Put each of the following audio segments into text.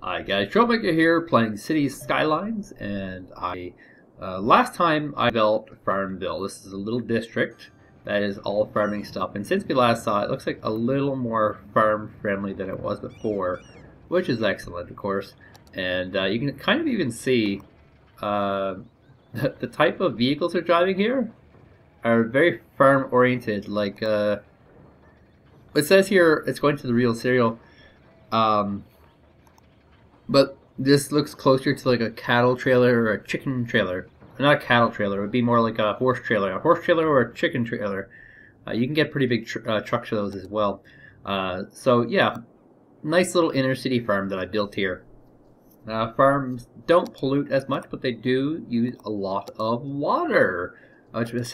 Hi guys, Turnpike here playing City Skylines, and last time I built Farmville. This is a little district that is all farming stuff, and since we last saw it, it looks like a little more farm friendly than it was before, which is excellent, of course. And you can kind of even see the type of vehicles they're driving here are very farm oriented. Like it says here, it's going to the real cereal. But this looks closer to like a cattle trailer or a chicken trailer. Not a cattle trailer, it would be more like a horse trailer. A horse trailer or a chicken trailer. You can get pretty big trucks for those as well. So yeah, nice little inner city farm that I built here. Farms don't pollute as much, but they do use a lot of water, which has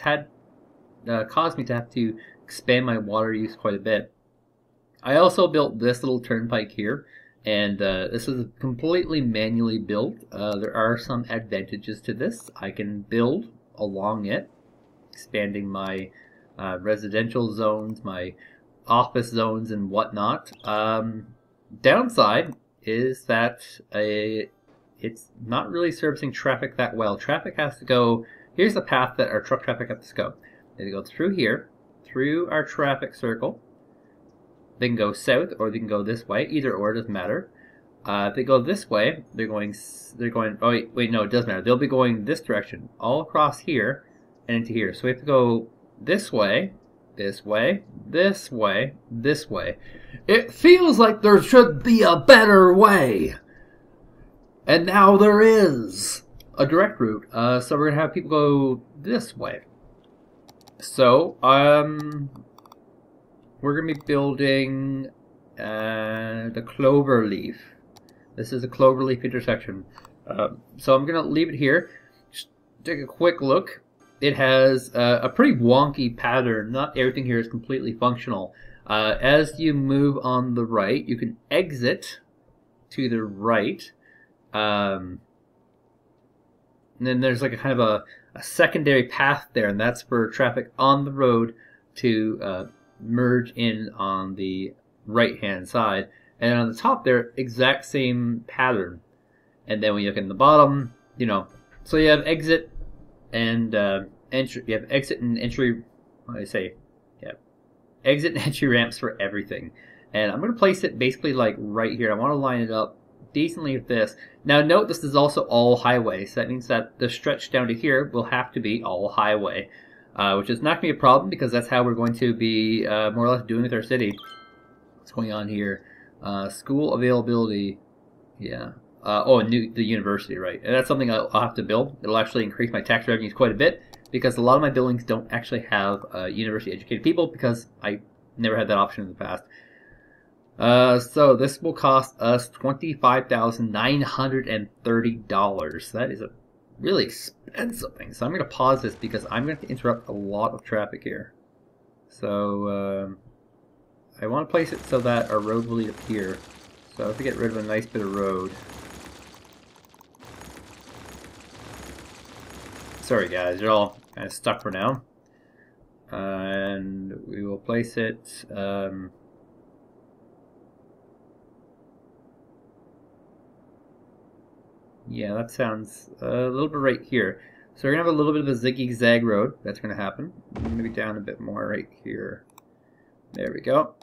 caused me to have to expand my water use quite a bit. I also built this little turnpike here. And this is completely manually built. There are some advantages to this. I can build along it, expanding my residential zones, my office zones, and whatnot. Downside is that it's not really servicing traffic that well. Traffic has to go, here's the path that our truck traffic has to go. They go through here, through our traffic circle. They can go south, or they can go this way. Either or, doesn't matter. If they go this way, they're going. Oh wait, no, it does matter. They'll be going this direction, all across here, and into here. So we have to go this way, this way, this way, this way. It feels like there should be a better way, and now there is a direct route. So we're gonna have people go this way. So we're going to be building the Cloverleaf. This is a Cloverleaf Intersection. So I'm going to leave it here. Just take a quick look. It has a pretty wonky pattern. Not everything here is completely functional. As you move on the right, you can exit to the right. And then there's like a kind of a secondary path there, and that's for traffic on the road to merge in on the right hand side, and on the top there, exact same pattern. And then when you look in the bottom, you know, so you have exit and entry. You have exit and entry. What do I say? Yeah, exit and entry ramps for everything. And I'm going to place it basically like right here. I want to line it up decently with this. Now note this is also all highway, so that means that the stretch down to here will have to be all highway. Which is not going to be a problem because that's how we're going to be more or less doing with our city. What's going on here? School availability. Yeah. The university, right. And that's something I'll have to build. It'll actually increase my tax revenues quite a bit because a lot of my buildings don't actually have university educated people because I never had that option in the past. So this will cost us $25,930. That is a really expensive thing. So I'm going to pause this because I'm going to interrupt a lot of traffic here. So I want to place it so that our road will lead up here. So I have to get rid of a nice bit of road. Sorry guys, you're all kind of stuck for now. And we will place it yeah, that sounds a little bit right here. So we're going to have a little bit of a ziggy-zag road. That's going to happen. Maybe down a bit more right here. There we go.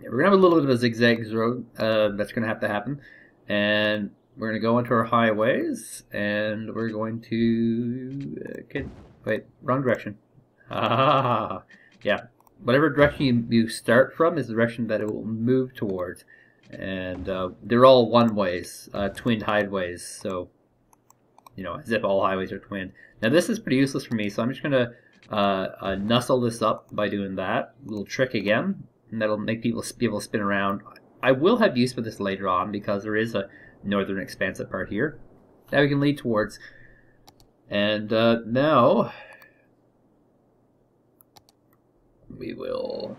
Yeah, we're going to have a little bit of a zigzag road. That's going to have to happen. And we're going to go into our highways. And we're going to... wait, wrong direction. Ah, yeah. Whatever direction you start from is the direction that it will move towards. And they're all one-ways, twinned highways, so, you know, as if all highways are twinned. Now this is pretty useless for me, so I'm just going to nuzzle this up by doing that little trick again, and that'll make people be able to spin around. I will have use for this later on, because there is a northern expansive part here that we can lead towards. And now we will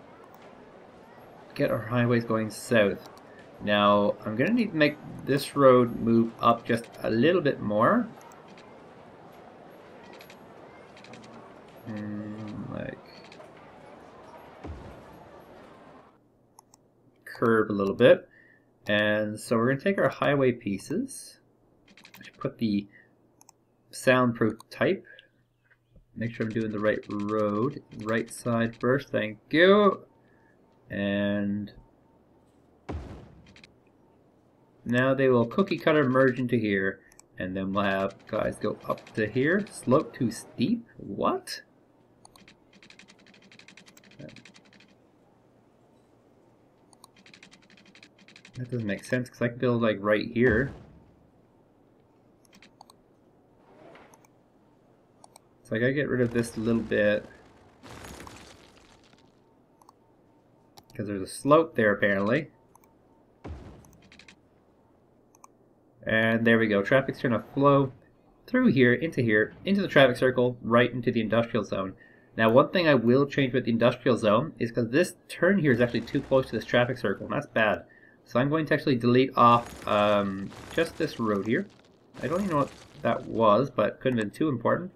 get our highways going south. Now, I'm going to need to make this road move up just a little bit more. Like, curve a little bit. And so we're going to take our highway pieces, put the soundproof type, make sure I'm doing the right road, right side first, thank you. And now they will cookie cutter merge into here, and then we'll have guys go up to here. Slope too steep? What? That doesn't make sense because I can build like right here. So I gotta get rid of this little bit because there's a slope there apparently. And there we go. Traffic's gonna flow through here, into the traffic circle, right into the industrial zone. Now one thing I will change with the industrial zone is because this turn here is actually too close to this traffic circle, and that's bad. So I'm going to actually delete off just this road here. I don't even know what that was, but couldn't have been too important.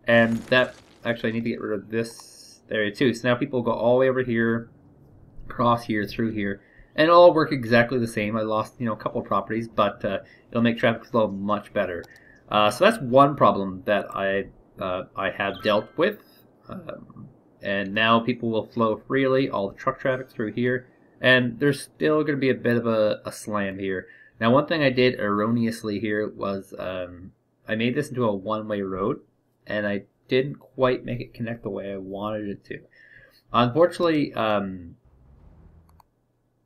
And that, actually I need to get rid of this area too. So now people go all the way over here, cross here, through here, and it'll all work exactly the same. I lost, a couple of properties, but it'll make traffic flow much better. So that's one problem that I have dealt with. And now people will flow freely, all the truck traffic through here. And there's still going to be a bit of a slam here. Now, one thing I did erroneously here was I made this into a one-way road, and I didn't quite make it connect the way I wanted it to. Unfortunately, I'm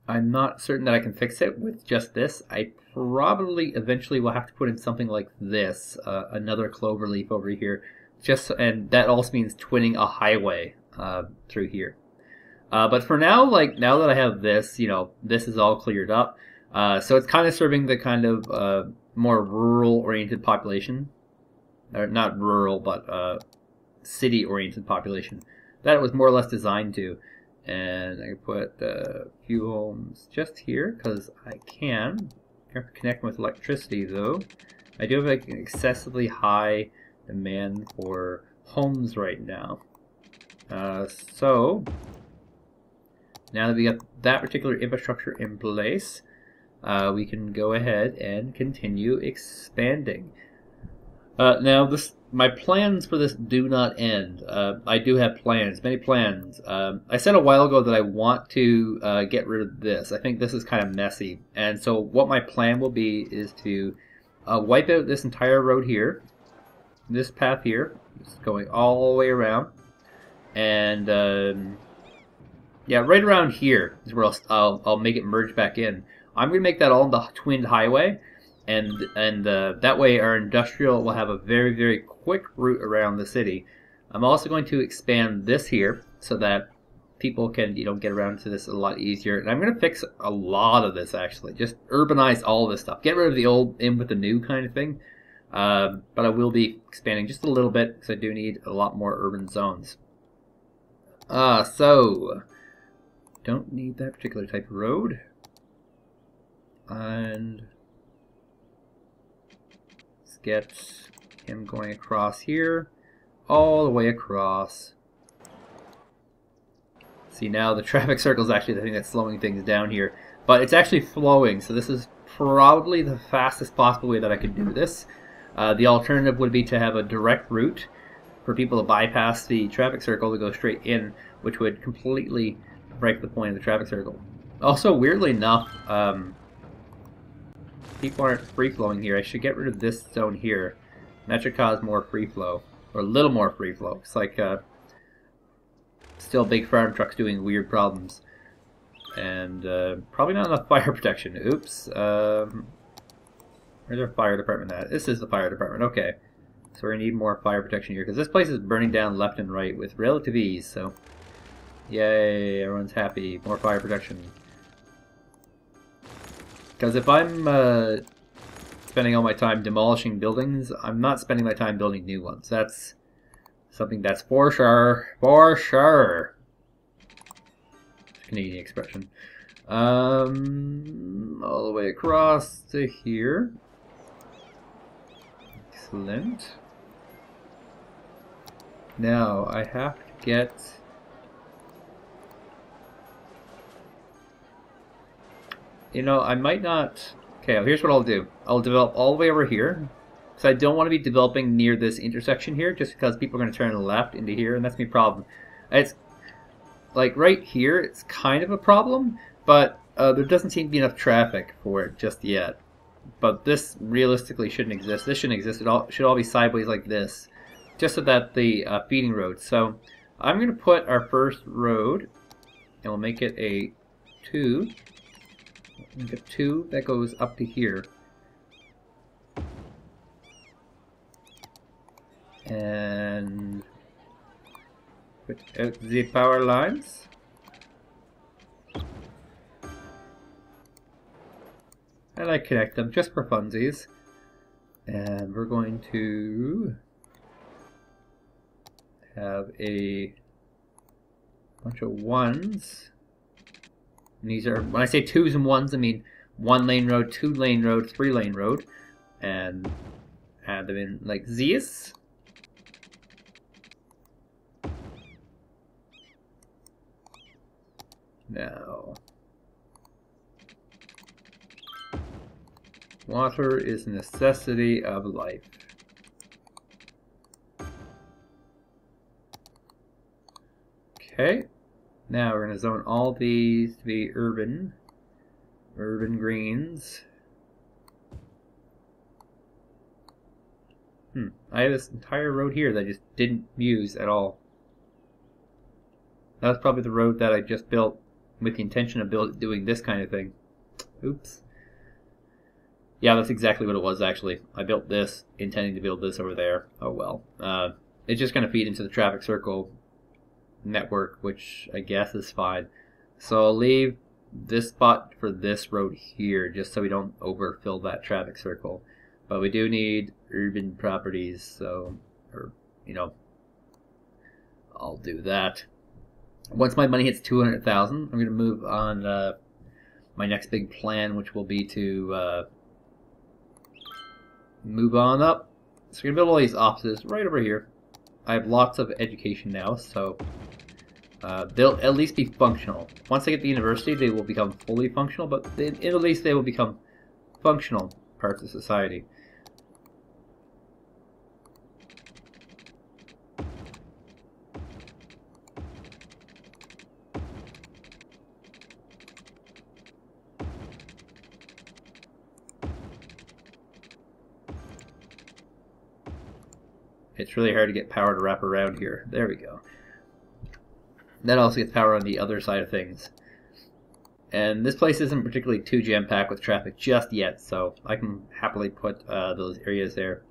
not certain that I can fix it with just this. I probably eventually will have to put in something like this, another cloverleaf over here, and that also means twinning a highway through here. But for now, now that I have this, this is all cleared up. So it's kind of serving the kind of more rural-oriented population. Or not rural, but city-oriented population that it was more or less designed to. And I can put a few homes just here, because I can. I have to connect with electricity, though. I do have an excessively high demand for homes right now. So now that we got that particular infrastructure in place, we can go ahead and continue expanding. Now, my plans for this do not end. I do have plans, many plans. I said a while ago that I want to get rid of this. I think this is kind of messy. And so what my plan will be is to wipe out this entire road here, this path here, just going all the way around. And yeah, right around here is where I'll make it merge back in. I'm going to make that all the twinned highway, and that way our industrial will have a very, very quick route around the city. I'm also going to expand this here so that people can get around to this a lot easier. And I'm going to fix a lot of this, actually. Just urbanize all of this stuff. Get rid of the old in with the new kind of thing. But I will be expanding just a little bit because I do need a lot more urban zones. So don't need that particular type of road. And let's get him going across here, all the way across. See, now the traffic circle is actually the thing that's slowing things down here, but it's actually flowing, so this is probably the fastest possible way that I could do this. The alternative would be to have a direct route for people to bypass the traffic circle to go straight in, which would completely break the point of the traffic circle. Also, weirdly enough, people aren't free-flowing here. I should get rid of this zone here. That should cause more free flow, or a little more free flow. It's like still big farm trucks doing weird problems, and probably not enough fire protection. Oops. Where's our fire department at? This is the fire department. Okay, so we're gonna need more fire protection here because this place is burning down left and right with relative ease. So, yay! Everyone's happy. More fire protection. Because if I'm spending all my time demolishing buildings, I'm not spending my time building new ones. That's something that's for sure. For sure. Canadian expression. All the way across to here. Excellent. Now, I have to get... You know, I might not... Okay, well, here's what I'll do. I'll develop all the way over here. Because I don't want to be developing near this intersection here, just because people are going to turn left into here, and that's my problem. It's like right here, it's kind of a problem, but there doesn't seem to be enough traffic for it just yet. But this realistically shouldn't exist. This shouldn't exist. Should all be sideways like this, just so that the feeding road. So I'm going to put our first road, and we'll make it a 2. Make a 2 that goes up to here. And put out the power lines. And I connect them just for funsies. And we're going to have a bunch of 1s. And these are, when I say 2s and 1s, I mean 1 lane road, 2 lane road, 3 lane road. And add them in like this. Now, water is a necessity of life. Okay, now we're going to zone all these to be urban greens. I have this entire road here that I just didn't use at all. That was probably the road that I just built with the intention of doing this kind of thing. Oops. Yeah, that's exactly what it was, actually. I built this, intending to build this over there. Oh well. It's just going to feed into the traffic circle network, which I guess is fine. So I'll leave this spot for this road here, just so we don't overfill that traffic circle. But we do need urban properties, so, I'll do that. Once my money hits 200,000, I'm going to move on my next big plan, which will be to move on up. So we're going to build all these offices right over here. I have lots of education now, so they'll at least be functional. Once I get to the university, they will become fully functional, but at least they will become functional parts of society. It's really hard to get power to wrap around here. There we go. That also gets power on the other side of things. And this place isn't particularly too jam-packed with traffic just yet, so I can happily put those areas there.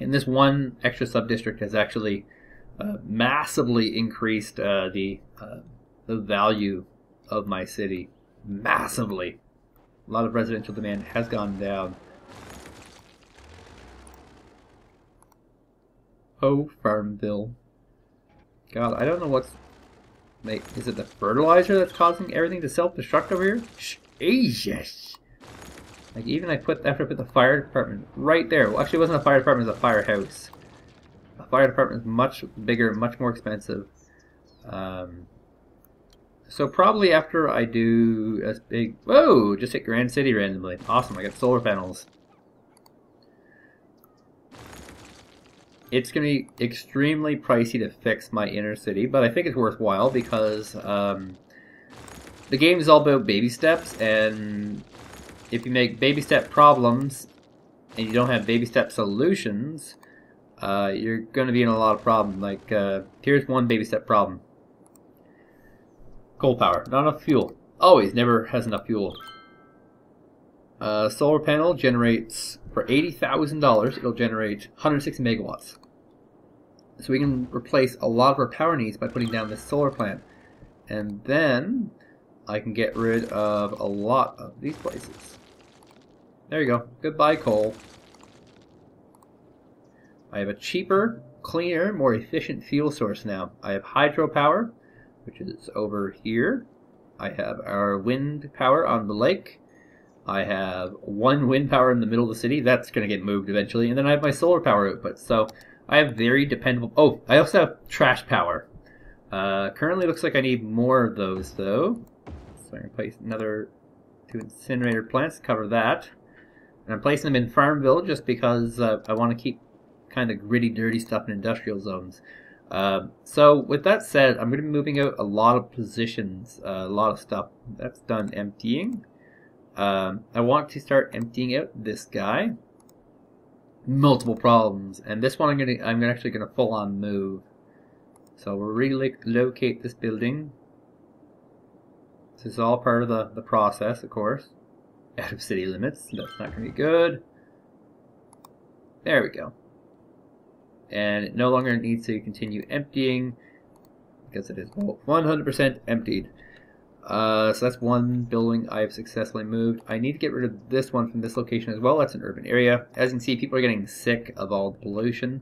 And this one extra sub-district has actually massively increased the value of my city. Massively. A lot of residential demand has gone down. Oh, Farmville. God, I don't know what's... Is it the fertilizer that's causing everything to self-destruct over here? Jesus! Like, even after I put the fire department right there. Well, actually, it wasn't a fire department, it was a firehouse. A fire department is much bigger, much more expensive. So probably after I do a big... Whoa! Just hit Grand City randomly. Awesome, I got solar panels. It's going to be extremely pricey to fix my inner city, but I think it's worthwhile because the game is all about baby steps, and if you make baby step problems and you don't have baby step solutions, you're going to be in a lot of problems. Like, here's one baby step problem. Coal power, not enough fuel. Always, never has enough fuel. Solar panel generates, for $80,000, it'll generate 160 megawatts. So we can replace a lot of our power needs by putting down this solar plant. And then I can get rid of a lot of these places. There you go. Goodbye, coal. I have a cheaper, cleaner, more efficient fuel source now. I have hydropower, which is over here. I have our wind power on the lake. I have one wind power in the middle of the city. That's going to get moved eventually. And then I have my solar power output. So I have very dependable... Oh, I also have trash power. Currently looks like I need more of those, though. So I'm going to place another 2 incinerator plants, cover that. And I'm placing them in Farmville just because I want to keep kind of gritty, dirty stuff in industrial zones. So with that said, I'm going to be moving out a lot of positions, a lot of stuff. That's done emptying. I want to start emptying out this guy. Multiple problems, and this one I'm actually gonna full on move. So we'll relocate this building. This is all part of the process, of course. Out of city limits. That's not gonna be good. There we go. And it no longer needs to continue emptying because it is 100% emptied. So that's one building I've successfully moved. I need to get rid of this one from this location as well. That's an urban area. As you can see, people are getting sick of all the pollution.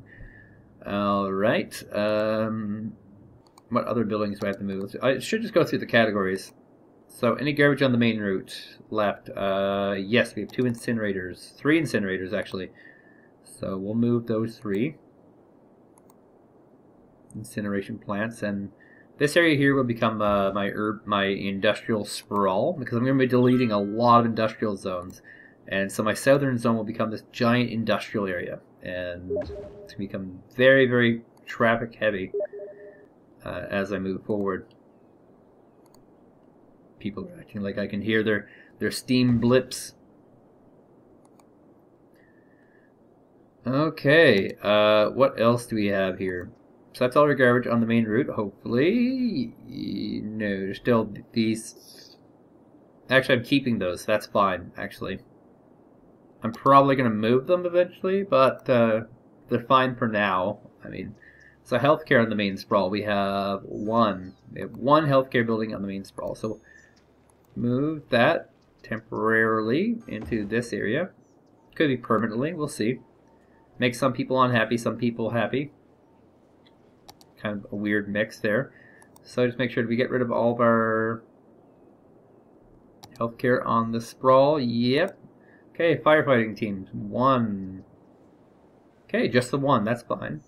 Alright. What other buildings do I have to move? I should just go through the categories. So, any garbage on the main route left? Yes, we have 2 incinerators. 3 incinerators, actually. So, we'll move those 3 incineration plants, and this area here will become my industrial sprawl, because I'm going to be deleting a lot of industrial zones. And so my southern zone will become this giant industrial area. And it's going to become very, very traffic heavy as I move forward. People are acting like I can hear their steam blips. Okay, what else do we have here? So that's all our garbage on the main route, hopefully. No, there's still these. Actually, I'm keeping those. That's fine, actually. I'm probably going to move them eventually, but they're fine for now. I mean, so healthcare on the main sprawl. We have one healthcare building on the main sprawl. So move that temporarily into this area. Could be permanently. We'll see. Make some people unhappy, some people happy. Kind of a weird mix there. So just make sure we get rid of all of our healthcare on the sprawl. Yep. Okay, firefighting teams. 1. Okay, just the 1. That's fine.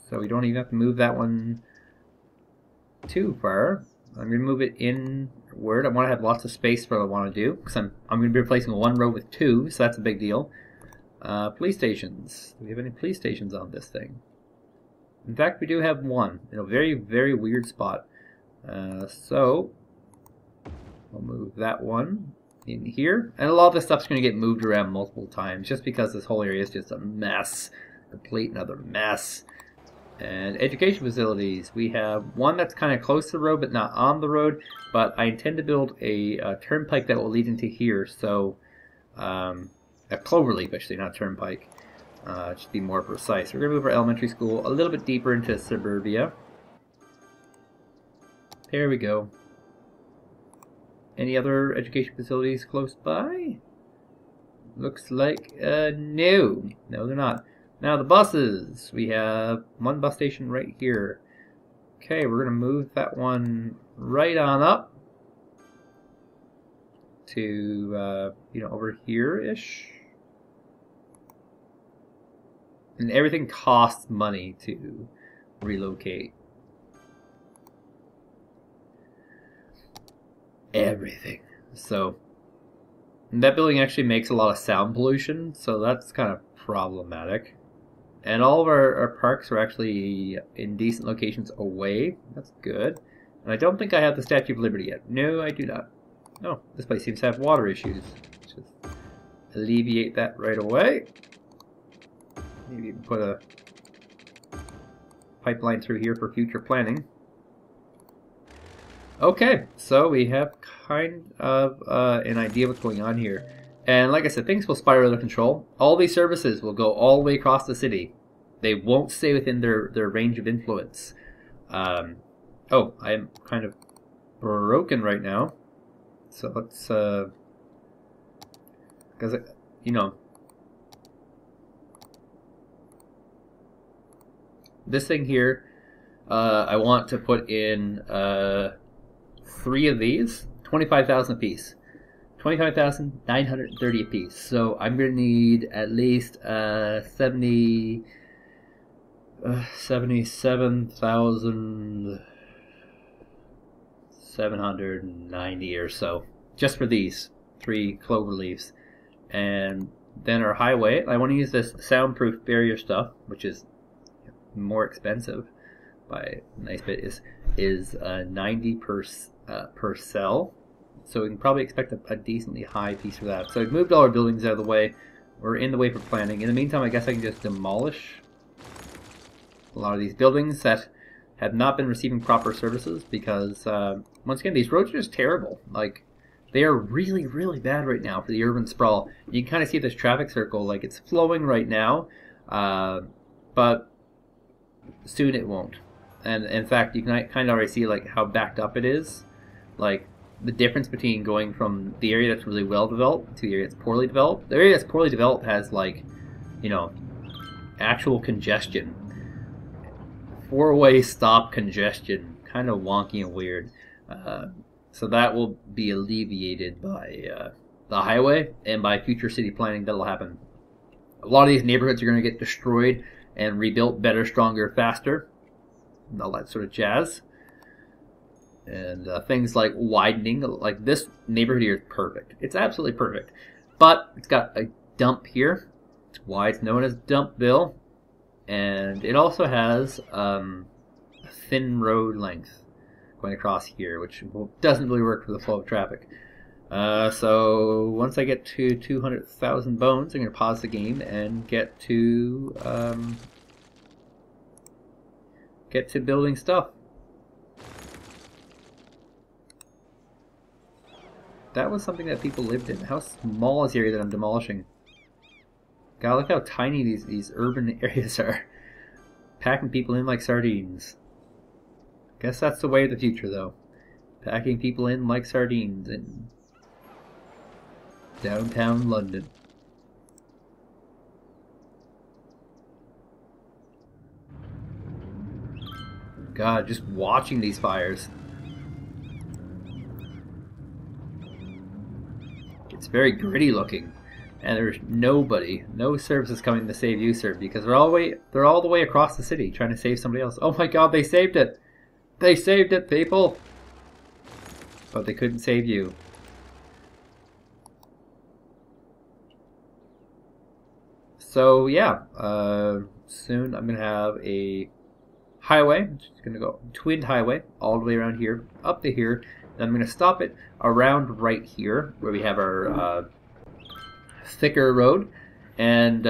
So we don't even have to move that one too far. I'm going to move it inward. I want to have lots of space for what I want to do, because I'm going to be replacing 1 row with 2, so that's a big deal. Police stations. Do we have any police stations on this thing? In fact, we do have 1 in a very, very weird spot. So we'll move that one in here. And a lot of this stuff's going to get moved around multiple times just because this whole area is just a mess. Complete another mess. And education facilities. We have 1 that's kind of close to the road but not on the road. But I intend to build a turnpike that will lead into here. So a Cloverleaf, actually, not Turnpike. Just be more precise. We're going to move our elementary school a little bit deeper into suburbia. There we go. Any other education facilities close by? Looks like no. No, they're not. Now the buses. We have 1 bus station right here. Okay, we're going to move that one right on up to, over here-ish. And everything costs money to relocate. Everything. So, that building actually makes a lot of sound pollution, so that's kind of problematic. And all of our parks are actually in decent locations away. That's good. And I don't think I have the Statue of Liberty yet. No, I do not. No, this place seems to have water issues. Just alleviate that right away. Maybe even put a pipeline through here for future planning. Okay, so we have kind of an idea what's going on here. And like I said, things will spiral out of control. All these services will go all the way across the city. They won't stay within their range of influence. Oh, I am kind of broken right now. So let's, because, this thing here, I want to put in 3 of these, 25,000 apiece. 25,930 apiece. So I'm going to need at least 77,000 790 or so, just for these 3 cloverleafs. And then our highway, I want to use this soundproof barrier stuff, which is more expensive by a nice bit, is 90 per cell. So we can probably expect a decently high piece for that. So we've moved all our buildings out of the way. We're in the way for planning. In the meantime, I guess I can just demolish a lot of these buildings that have not been receiving proper services because, once again, these roads are just terrible. Like, they are really, really bad right now for the urban sprawl. You can kind of see this traffic circle, like it's flowing right now, but soon it won't. And in fact, you can kind of already see like how backed up it is. Like, the difference between going from the area that's really well developed to the area that's poorly developed. The area that's poorly developed has, like, you know, actual congestion. 4-way stop congestion. Kind of wonky and weird. So that will be alleviated by the highway and by future city planning. That'll happen. A lot of these neighborhoods are going to get destroyed and rebuilt better, stronger, faster. And all that sort of jazz. And things like widening, like this neighborhood here is perfect. It's absolutely perfect. But it's got a dump here. It's why it's known as Dumpville. And it also has a thin road length going across here, which doesn't really work for the flow of traffic. So once I get to 200,000 bones, I'm going to pause the game and get to building stuff. That was something that people lived in. How small is the area that I'm demolishing? God, look how tiny these urban areas are. Packing people in like sardines. Guess that's the way of the future, though. Packing people in like sardines in downtown London. God, just watching these fires. It's very gritty looking, and there's no services coming to save you, sir, because they're all the way across the city trying to save somebody else. Oh my God, they saved it! They saved it, people! But they couldn't save you. So yeah, soon I'm gonna have a highway. It's gonna go twinned highway all the way around here, up to here. Then I'm going to stop it around right here, where we have our thicker road. And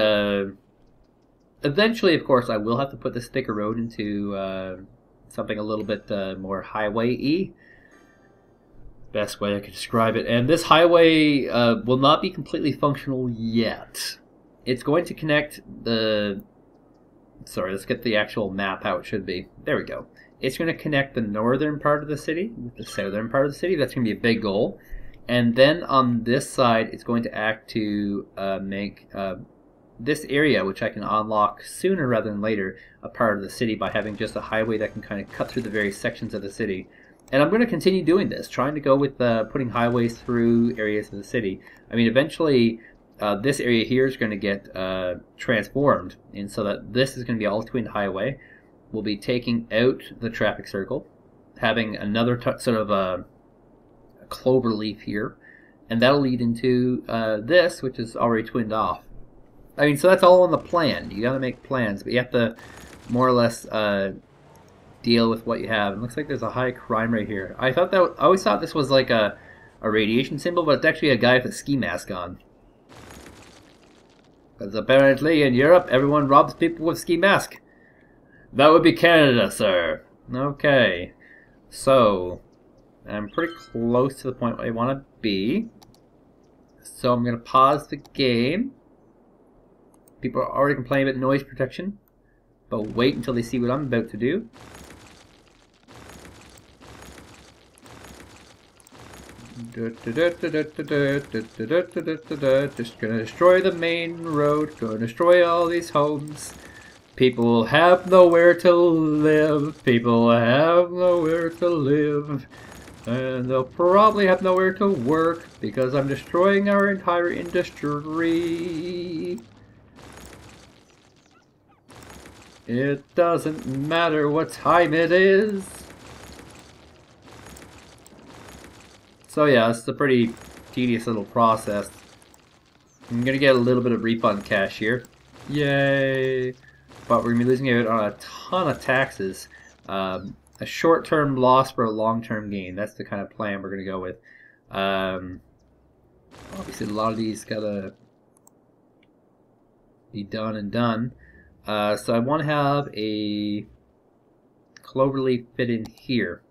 eventually, of course, I will have to put this thicker road into something a little bit more highway-y. Best way I could describe it. And this highway will not be completely functional yet. It's going to connect the... Sorry, let's get the actual map how it should be. There we go. It's going to connect the northern part of the city with the southern part of the city. That's going to be a big goal. And then on this side, it's going to act to make this area, which I can unlock sooner rather than later, a part of the city by having just a highway that can kind of cut through the various sections of the city. And I'm going to continue doing this, trying to go with putting highways through areas of the city. I mean, eventually, this area here is going to get transformed, and so that this is going to be all twinned highway. We'll be taking out the traffic circle, having another sort of a clover leaf here, and that'll lead into this, which is already twinned off. I mean, so that's all on the plan. You got to make plans, but you have to more or less deal with what you have. It looks like there's a high crime rate here. I always thought this was like a radiation symbol, but it's actually a guy with a ski mask on. Because apparently in Europe, everyone robs people with ski masks. That would be Canada, sir. Okay. So, I'm pretty close to the point where I want to be. So I'm going to pause the game. People are already complaining about noise protection. But wait until they see what I'm about to do. Just gonna destroy the main road. Gonna destroy all these homes. People have nowhere to live. People have nowhere to live. And they'll probably have nowhere to work because I'm destroying our entire industry. It doesn't matter what time it is. So yeah, it's a pretty tedious little process. I'm gonna get a little bit of refund cash here. Yay! But we're gonna be losing out on a ton of taxes. A short-term loss for a long-term gain. That's the kind of plan we're gonna go with. Obviously, a lot of these gotta be done and done. So I want to have a Cloverleaf fit in here,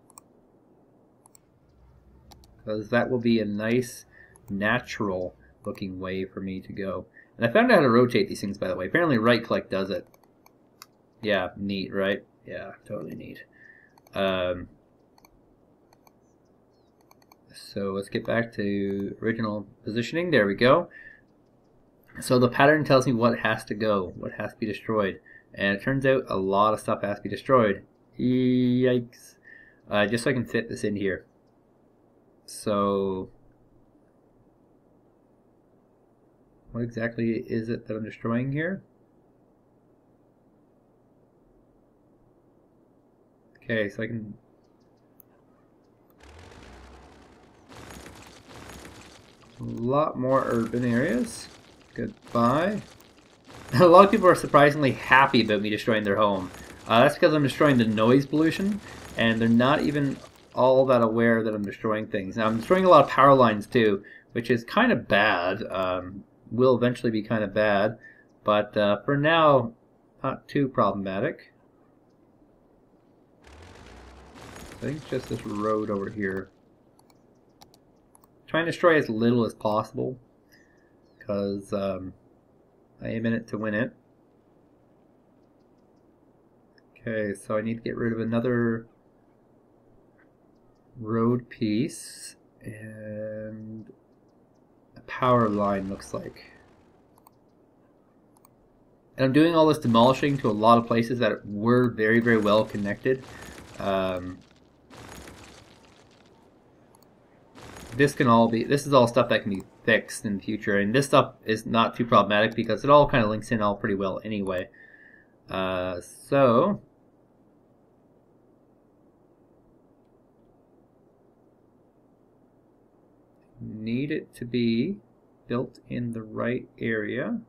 because that will be a nice, natural looking way for me to go. And I found out how to rotate these things, by the way. Apparently right-click does it. Yeah, neat, right? Yeah, totally neat. So let's get back to original positioning. There we go. So the pattern tells me what has to go, what has to be destroyed. And it turns out a lot of stuff has to be destroyed. Yikes. Just so I can fit this in here. So what exactly is it that I'm destroying here? Okay, so I can... A lot more urban areas. Goodbye. A lot of people are surprisingly happy about me destroying their home. That's because I'm destroying the noise pollution, and they're not even all that aware that I'm destroying things. Now, I'm destroying a lot of power lines too, which is kind of bad. Will eventually be kind of bad, but for now, not too problematic. I think it's just this road over here. Trying to destroy as little as possible, because I am in it to win it. Okay, so I need to get rid of another road piece, and a power line looks like. And I'm doing all this demolishing to a lot of places that were very, very well connected. This is all stuff that can be fixed in the future, and this stuff is not too problematic because it all kind of links in all pretty well anyway. So need it to be built in the right area,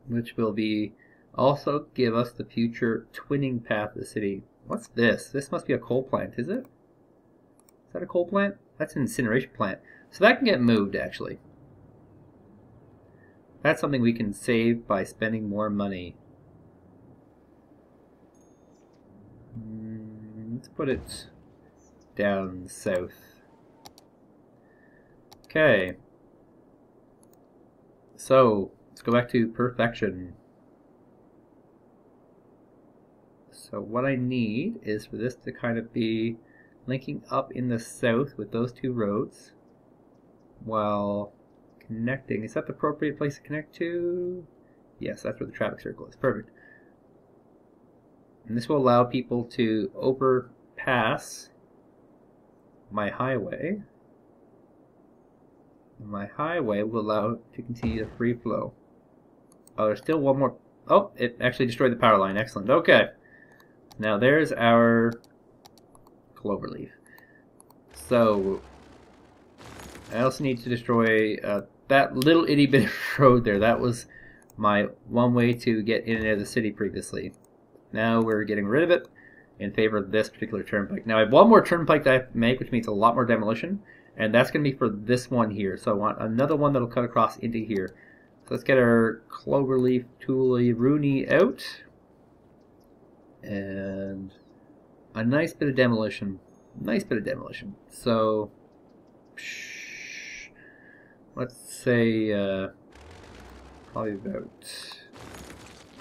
which will be also give us the future twinning path of the city. What's this? This must be a coal plant, is it? Is that a coal plant? That's an incineration plant. So that can get moved, actually. That's something we can save by spending more money. Let's put it down south. Okay. So, let's go back to perfection. So what I need is for this to kind of be linking up in the south with those two roads while connecting. Is that the appropriate place to connect to? Yes, that's where the traffic circle is. Perfect. And this will allow people to overpass my highway. And my highway will allow it to continue the free flow. Oh, there's still one more. Oh, it actually destroyed the power line. Excellent. Okay. Now there's our Cloverleaf. So I also need to destroy that little itty bit of road there. That was my one way to get in and out of the city previously. Now we're getting rid of it in favor of this particular turnpike. Now I have one more turnpike that I have to make, which means a lot more demolition, and that's going to be for this one here. So I want another one that'll cut across into here. So let's get our Cloverleaf Toolie Rooney out. And a nice bit of demolition. Nice bit of demolition. So, let's say probably about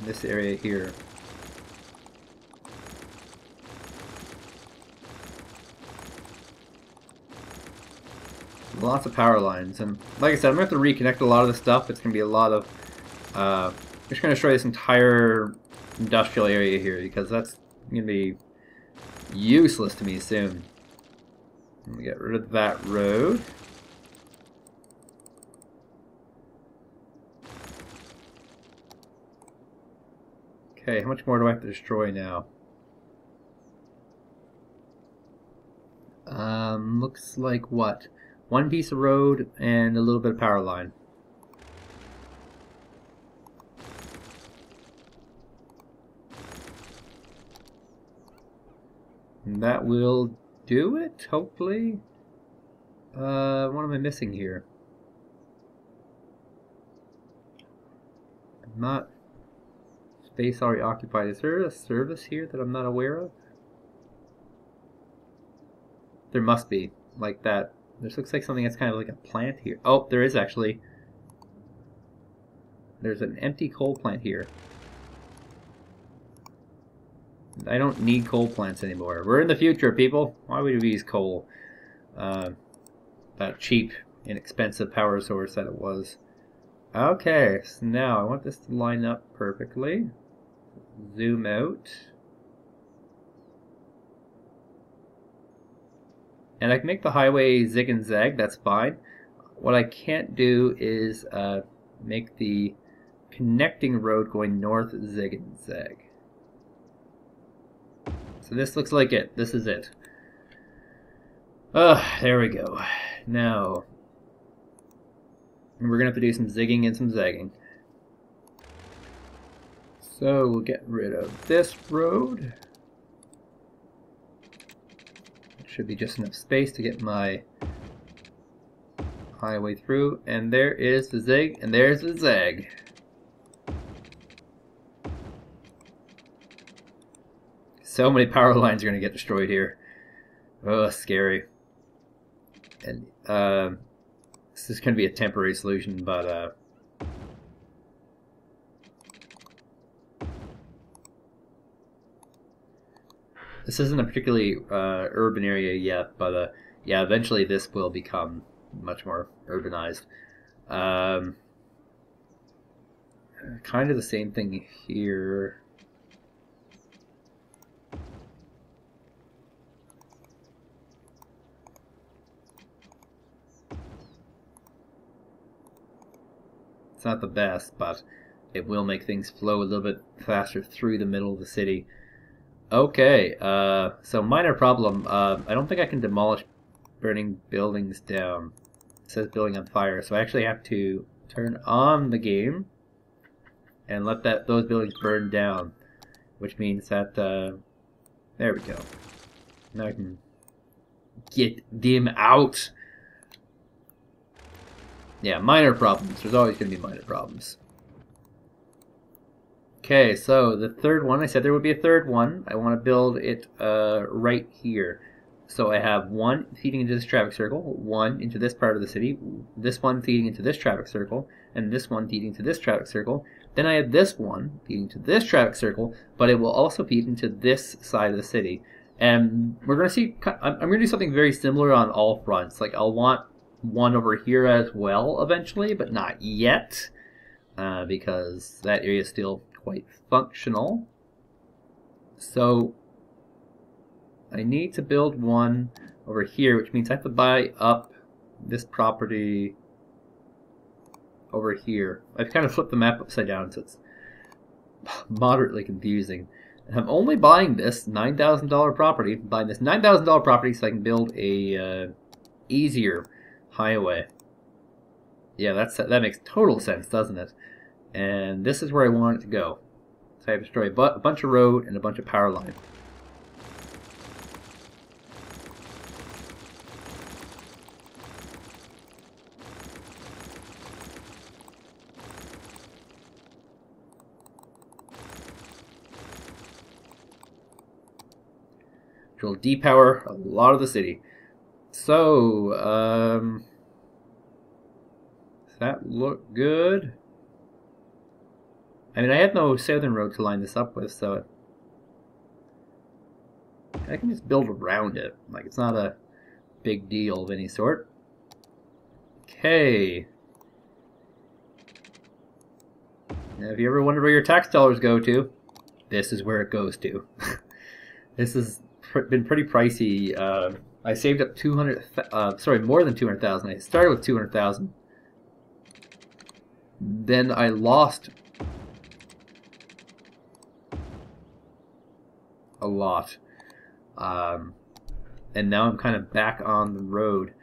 this area here. Lots of power lines, and like I said, I'm going to have to reconnect a lot of this stuff. It's going to be a lot of I'm just going to destroy this entire industrial area here because that's going to be useless to me soon. Let me get rid of that road. Okay, how much more do I have to destroy now? Looks like what? One piece of road and a little bit of power line. And that will do it, hopefully. What am I missing here? Not space already occupied. Is there a service here that I'm not aware of? There must be, like that. This looks like something that's kind of like a plant here. Oh, there is actually. There's an empty coal plant here. I don't need coal plants anymore. We're in the future, people. Why would we use coal? That cheap, inexpensive power source that it was. Okay, so now I want this to line up perfectly. Zoom out. And I can make the highway zig and zag, that's fine. What I can't do is make the connecting road going north zig and zag. So this looks like it. This is it. There we go. Now, we're going to have to do some zigging and some zagging. So we'll get rid of this road. Should be just enough space to get my highway through. And there is the zig, and there's the zag. So many power lines are going to get destroyed here. Oh, scary. And this is going to be a temporary solution, but this isn't a particularly urban area yet, but yeah, eventually this will become much more urbanized. Kind of the same thing here. It's not the best, but it will make things flow a little bit faster through the middle of the city. Okay, so minor problem. I don't think I can demolish burning buildings down. It says building on fire, so I actually have to turn on the game and let those buildings burn down, which means that there we go. Now I can get them out. Yeah, minor problems. There's always going to be minor problems. Okay, so the third one, I said there would be a third one. I want to build it right here. So I have one feeding into this traffic circle, one into this part of the city, this one feeding into this traffic circle, and this one feeding to this traffic circle. Then I have this one feeding to this traffic circle, but it will also feed into this side of the city. And we're going to see, I'm going to do something very similar on all fronts. Like I'll want one over here as well eventually, but not yet, because that area is still quite functional. So I need to build one over here, which means I have to buy up this property over here. I've kind of flipped the map upside down, so it's moderately confusing. And I'm only buying this $9,000 property. I'm buying this $9,000 property so I can build a easier highway. Yeah, that makes total sense, doesn't it? And this is where I want it to go. So I have to destroy a bunch of road and a bunch of power line. Which will depower a lot of the city. So, does that look good? I mean, I have no southern road to line this up with, so I can just build around it. Like, it's not a big deal of any sort. Okay. Now, if you ever wonder where your tax dollars go to, this is where it goes to. This has been pretty pricey. I saved up more than 200,000. I started with 200,000. Then I lost a lot. and now I'm kind of back on the road.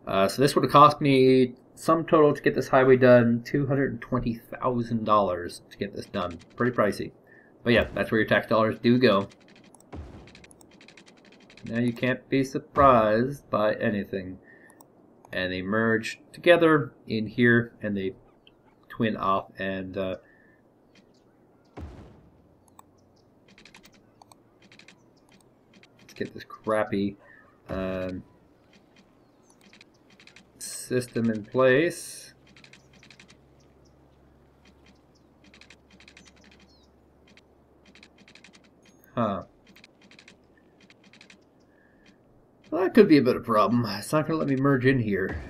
So this would have cost me sum total to get this highway done, $220,000 to get this done. Pretty pricey. But yeah, that's where your tax dollars do go. Now you can't be surprised by anything. And they merge together in here, and they twin off, and let's get this crappy system in place. Huh. Well, that could be a bit of a problem. It's not going to let me merge in here.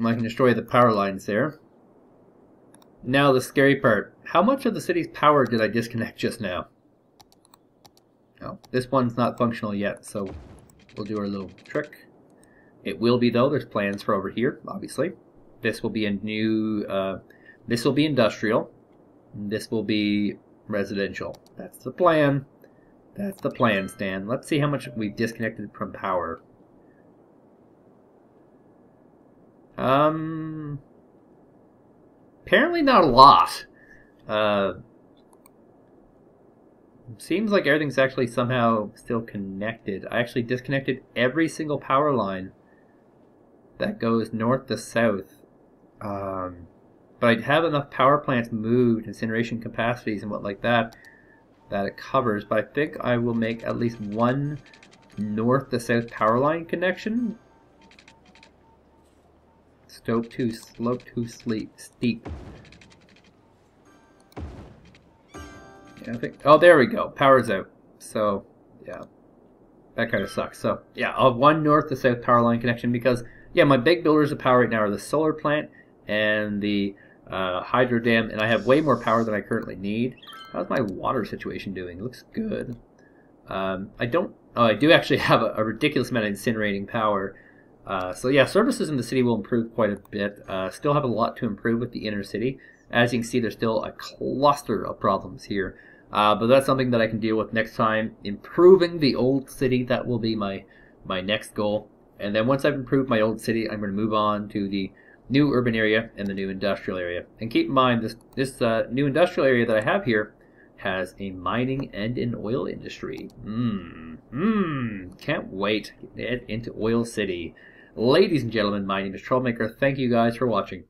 I can destroy the power lines there. Now the scary part. How much of the city's power did I disconnect just now? Oh, this one's not functional yet, so we'll do our little trick. It will be, though. There's plans for over here, obviously. This will be a new... this will be industrial. This will be residential. That's the plan. That's the plan, Stan. Let's see how much we've disconnected from power. Apparently not a lot. Seems like everything's actually somehow still connected. I actually disconnected every single power line that goes north to south. But I have enough power plants moved, incineration capacities and what like that, that it covers. But I think I will make at least one north to south power line connection. Slope too steep. Yeah, I think. Oh, there we go. Power's out. So yeah, that kind of sucks. So yeah, I'll have one north to south power line connection because yeah, my big builders of power right now are the solar plant and the hydro dam, and I have way more power than I currently need. How's my water situation doing? It looks good. I don't. Oh, I do actually have a ridiculous amount of incinerating power. So yeah, services in the city will improve quite a bit. Still have a lot to improve with the inner city. As you can see, there's still a cluster of problems here. But that's something that I can deal with next time. Improving the old city, that will be my next goal. And then once I've improved my old city, I'm going to move on to the new urban area and the new industrial area. And keep in mind, this new industrial area that I have here has a mining and an oil industry. Can't wait to get into Oil City. Ladies and gentlemen, my name is Troublemaker. Thank you guys for watching.